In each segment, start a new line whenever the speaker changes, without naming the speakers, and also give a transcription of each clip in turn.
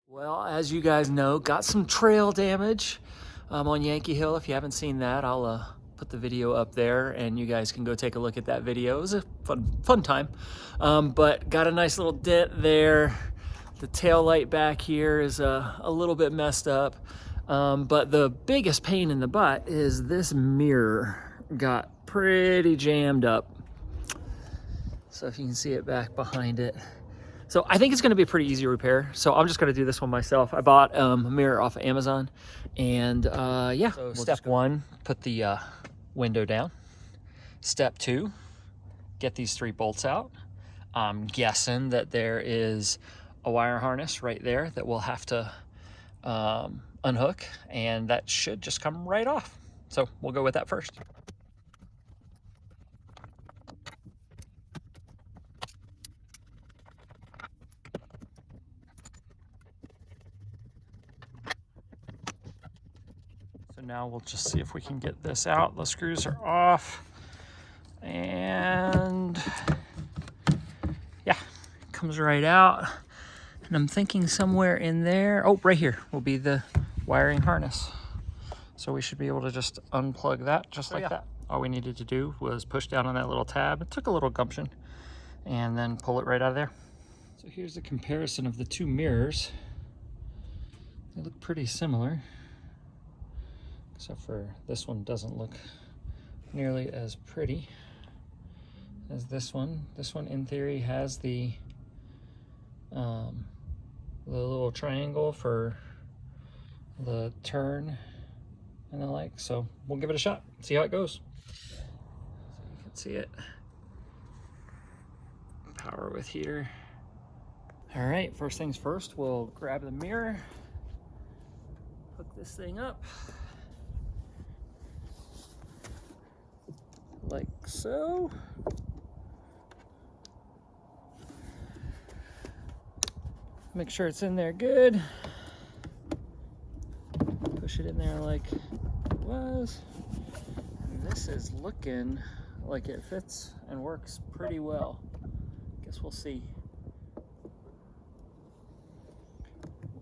Well, as you guys know, got some trail damage on Yankee Hill. If you haven't seen that, I'll put the video up there and you guys can go take a look at that video. It was a fun time. But got a nice little dent there. The tail light back here is a little bit messed up. But the biggest pain in the butt is this mirror got pretty jammed up. So if you can see it back behind it. So I think it's gonna be a pretty easy repair. So I'm just gonna do this one myself. I bought a mirror off of Amazon and yeah. So step one, put the window down. Step two, get these 3 bolts out. I'm guessing that there is a wire harness right there that we'll have to unhook, and that should just come right off. So we'll go with that first. So now we'll just see if we can get this out. The screws are off. And yeah, it comes right out. And I'm thinking somewhere in there, oh, right here will be the wiring harness. So we should be able to just unplug that just like that. All we needed to do was push down on that little tab. It took a little gumption and then pull it right out of there. So here's the comparison of the 2 mirrors. They look pretty similar, except for this one doesn't look nearly as pretty as this one. This one in theory has the little triangle for the turn and the like. So we'll give it a shot, see how it goes. So you can see it. Power with heater. All right, first things first, we'll grab the mirror, hook this thing up like so. Make sure it's in there good. Push it in there like it was. And this is looking like it fits and works pretty well. Guess we'll see.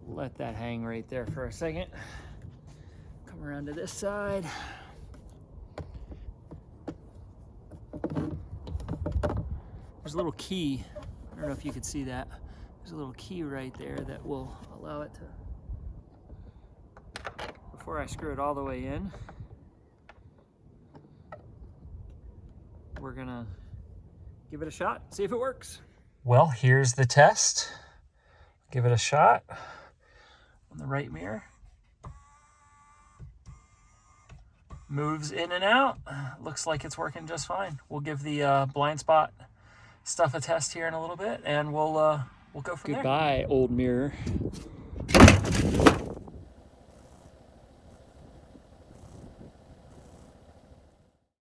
Let that hang right there for a second. Come around to this side. There's a little key. I don't know if you could see that. There's a little key right there that will allow it to, before I screw it all the way in, we're gonna give it a shot, see if it works. Well, here's the test. Give it a shot on the right mirror. Moves in and out. Looks like it's working just fine. We'll give the blind spot stuff a test here in a little bit, and we'll go from there. Goodbye, old mirror.